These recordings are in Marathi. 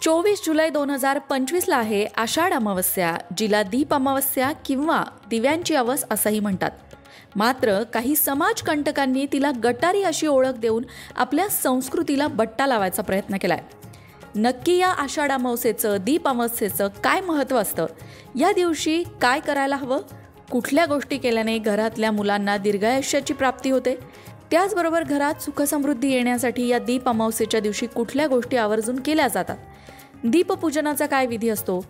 24 जुलै 2025ला आहे आषाढ अमावस्या, जिला दीप अमावस्या किंवा दिव्यांची अवस असंही म्हणतात. मात्र काही समाजकंटकांनी तिला गटारी अशी ओळख देऊन आपल्या संस्कृतीला बट्टा लावायचा प्रयत्न केलाय. नक्की या आषाढ अमावस्येचं, दीप अमावस्येचं काय महत्त्व असतं? या दिवशी काय करायला हवं? कुठल्या गोष्टी केल्याने घरातल्या मुलांना दीर्घायुष्याची प्राप्ती होते? त्याचबरोबर घरात सुखसमृद्धी येण्यासाठी या दीप अमावस्येच्या दिवशी कुठल्या गोष्टी आवर्जून केल्या जातात? दीपपूजनाचा काय विधी असतो?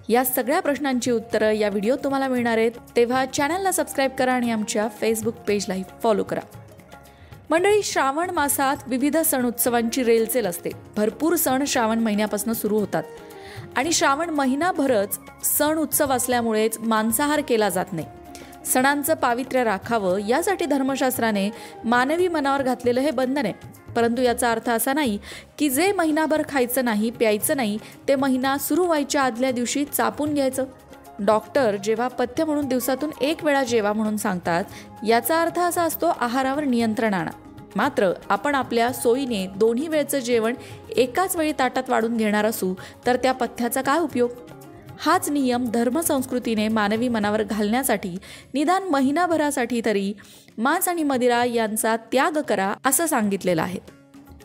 या सगळ्या प्रश्नांची उत्तरं या व्हिडिओत तुम्हाला मिळणार आहेत. तेव्हा चॅनलला सबस्क्राईब करा आणि आमच्या फेसबुक पेजलाही फॉलो करा. मंडळी, श्रावण मासात विविध सण उत्सवांची रेलचेल असते. भरपूर सण श्रावण महिन्यापासून सुरू होतात आणि श्रावण महिनाभरच सण उत्सव असल्यामुळेच मांसाहार केला जात नाही. सणांचं पावित्र्य राखावं यासाठी धर्मशास्त्राने मानवी मनावर घातलेलं हे बंधन आहे. परंतु याचा अर्थ असा नाही की जे महिनाभर खायचं नाही, प्यायचं नाही, ते महिना सुरू व्हायच्या आदल्या दिवशी चापून घ्यायचं. डॉक्टर जेव्हा पथ्य म्हणून दिवसातून एक वेळा जेवा म्हणून सांगतात, याचा अर्थ असा असतो आहारावर नियंत्रण आणा. मात्र आपण आपल्या सोयीने दोन्ही वेळचं जेवण एकाच वेळी ताटात वाढून घेणार असू तर त्या पथ्याचा काय उपयोग? हाच नियम धर्मसंस्कृतीने मानवी मनावर घालण्यासाठी निदान महिनाभरासाठी तरी मांस आणि मदिरा यांचा त्याग करा असं सांगितलेलं आहे.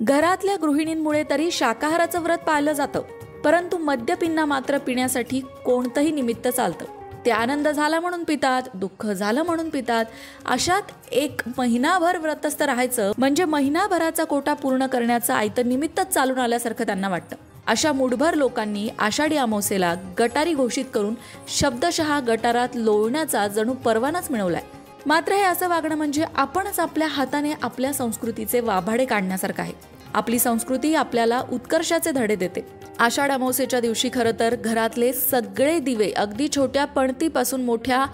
घरातल्या गृहिणींमुळे तरी शाकाहाराचं व्रत पाळलं जातं, परंतु मद्यपींना मात्र पिण्यासाठी कोणतंही निमित्त चालतं. ते आनंद झाला म्हणून पितात, दुःख झालं म्हणून पितात. अशात एक महिनाभर व्रतस्थ राहायचं म्हणजे महिनाभराचा कोटा पूर्ण करण्याचं आयतं निमित्तच चालून आल्यासारखं त्यांना वाटतं. अशा मुठभर लोकांनी आषाढी अमावस्येला गटारी घोषित करून शब्दशः गटारात लोळण्याचा जणू परवानाच मिळवलाय. मात्र हे असं वागणं म्हणजे आपणच आपल्या हाताने आपल्या संस्कृतीचे वाभाडे काढण्यासारखं आहे. आपली संस्कृती आपल्याला उत्कर्षाचे धडे देते. आषाढ अमावस्येच्या दिवशी खरं तर घरातले सगळे दिवे, अगदी छोट्या पणतीपासून मोठ्या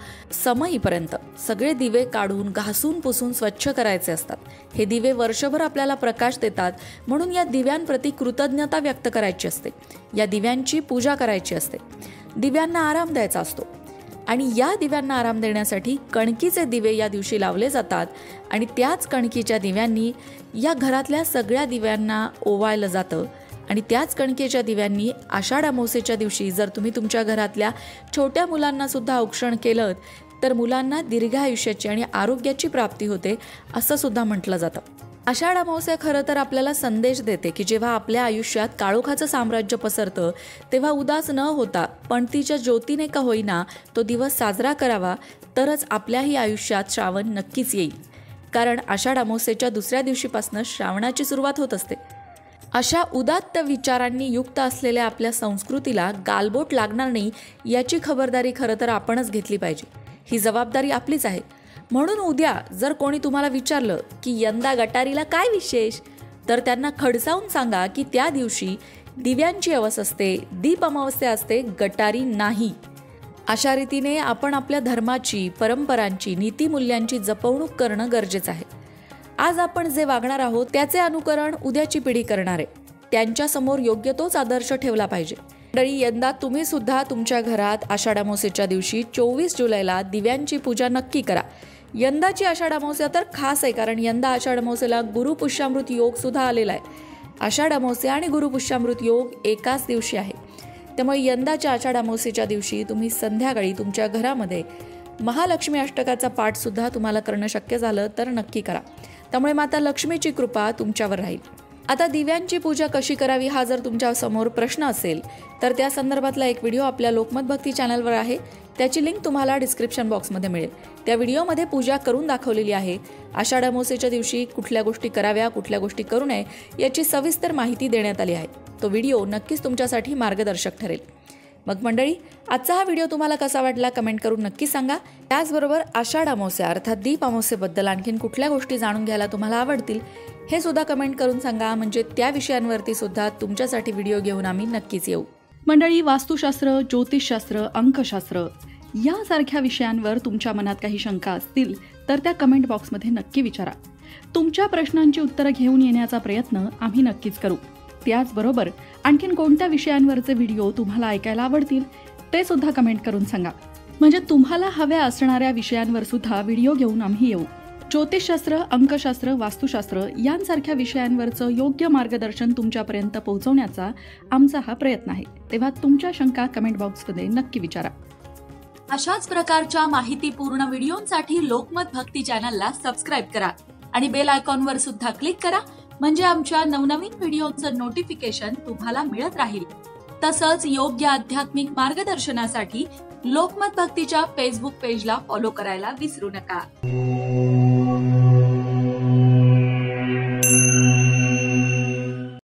समईपर्यंत सगळे दिवे काढून, घासून, पुसून स्वच्छ करायचे असतात. हे दिवे वर्षभर आपल्याला प्रकाश देतात, म्हणून या दिव्यांप्रती कृतज्ञता व्यक्त करायची असते. या दिव्यांची पूजा करायची असते. दिव्यांना आराम द्यायचा असतो आणि या दिव्यांना आराम देण्यासाठी कणकीचे दिवे या दिवशी लावले जातात आणि त्याच कणकीच्या दिव्यांनी या घरातल्या सगळ्या दिव्यांना ओवाळलं जातं. आणि त्याच कणकेच्या दिव्यांनी आषाढ अमावस्येच्या दिवशी जर तुम्ही तुमच्या घरातल्या छोट्या मुलांना सुद्धा औक्षण केलं तर मुलांना दीर्घायुष्याची आणि आरोग्याची प्राप्ती होते असं सुद्धा म्हटलं जातं. आषाढ अमावस्या खरं तर आपल्याला संदेश देते की जेव्हा आपल्या आयुष्यात काळोखाचं साम्राज्य पसरतं तेव्हा उदास न होता पणतीच्या ज्योतीने का होईना तो दिवस साजरा करावा, तरच आपल्याही आयुष्यात श्रावण नक्कीच येईल. कारण आषाढ अमावस्येच्या दुसऱ्या दिवशीपासून श्रावणाची सुरुवात होत असते. अशा उदात्त विचारांनी युक्त असलेल्या आपल्या संस्कृतीला गालबोट लागणार नाही याची खबरदारी खरं तर आपणच घेतली पाहिजे. ही जबाबदारी आपलीच आहे. म्हणून उद्या जर कोणी तुम्हाला विचारलं की यंदा गटारीला काय विशेष, तर त्यांना खडसावून सांगा की त्या दिवशी दिव्यांची अवस असते, दीप अमावस्या असते, गटारी नाही. अशा रीतीने आपण आपल्या धर्माची, परंपरांची, नीतिमूल्यांची जपवणूक करणं गरजेचं आहे. आज आपण जे वागणार आहोत त्याचे अनुकरण उद्याची पिढी करणार आहे. त्यांच्यासमोर योग्य तोच आदर्श ठेवला पाहिजे. मंडळी, यंदा तुम्ही सुद्धा तुमच्या घरात आषाढ अमावस्येच्या दिवशी 24 जुलैला दिव्यांची पूजा नक्की करा. यंदाची आषाढ अमावस्या तर खास आहे, कारण यंदा आषाढ अमावस्येला गुरुपुष्यामृत योग सुद्धा आलेला आहे. आषाढ अमावस्या आणि गुरुपुष्यामृत योग एकाच दिवशी आहे. त्यामुळे यंदाच्या आषाढ अमावस्येच्या दिवशी तुम्ही संध्याकाळी तुमच्या घरामध्ये महालक्ष्मी अष्टकाचा पाठ सुद्धा तुम्हाला करणं शक्य झालं तर नक्की करा. त्यामुळे माता लक्ष्मीची कृपा तुमच्यावर राहील. आता दिव्यांची पूजा कशी करावी हा जर तुमच्या समोर प्रश्न असेल तर त्या संदर्भातला एक व्हिडिओ आपल्या लोकमत भक्ती चॅनलवर आहे. त्याची लिंक तुम्हाला डिस्क्रिप्शन बॉक्समध्ये मिळेल. त्या व्हिडिओमध्ये पूजा करून दाखवलेली आहे. आषाढ अमावस्येच्या दिवशी कुठल्या गोष्टी कराव्या, कुठल्या गोष्टी करू नये याची सविस्तर माहिती देण्यात आली आहे. तो व्हिडिओ नक्कीच तुमच्यासाठी मार्गदर्शक ठरेल. मग मंडळी, आजचा हा व्हिडिओ तुम्हाला कसा वाटला कमेंट करून नक्की सांगा. त्याचबरोबर आषाढ अमावस्या अर्थात दीप अमावस्येबद्दल आणखीन कुठल्या गोष्टी जाणून घ्यायला तुम्हाला आवडतील हे सुद्धा कमेंट करून सांगा. म्हणजे त्या विषयांवरती सुद्धा तुमच्यासाठी व्हिडिओ घेऊन आम्ही नक्कीच येऊ. मंडळी, वास्तुशास्त्र, ज्योतिषशास्त्र, अंकशास्त्र यासारख्या विषयांवर तुमच्या मनात काही शंका असतील तर त्या कमेंट बॉक्समध्ये नक्की विचारा. तुमच्या प्रश्नांची उत्तरं घेऊन येण्याचा प्रयत्न आम्ही नक्कीच करू. त्याचबरोबर आणखीन कोणत्या विषयांवरचे व्हिडिओ तुम्हाला ऐकायला आवडतील ते सुद्धा कमेंट करून सांगा. म्हणजे तुम्हाला हव्या असणाऱ्या विषयांवर सुद्धा व्हिडिओ घेऊन आम्ही येऊ. ज्योतिषशास्त्र, अंकशास्त्र, वास्तुशास्त्र यांसारख्या विषयांवरचं योग्य मार्गदर्शन तुमच्यापर्यंत पोहोचवण्याचा आमचा हा प्रयत्न आहे. तेव्हा तुमच्या शंका कमेंट बॉक्समध्ये नक्की विचारा. अशाच प्रकारच्या माहितीपूर्ण व्हिडिओंसाठी लोकमत भक्ती चॅनलला सबस्क्राईब करा आणि बेल आयकॉनवर सुद्धा क्लिक करा, म्हणजे आमच्या नवनवीन व्हिडिओचं नोटिफिकेशन तुम्हाला मिळत राहील. तसंच योग्य आध्यात्मिक मार्गदर्शनासाठी लोकमत भक्तीच्या फेसबुक पेजला फॉलो करायला विसरू नका.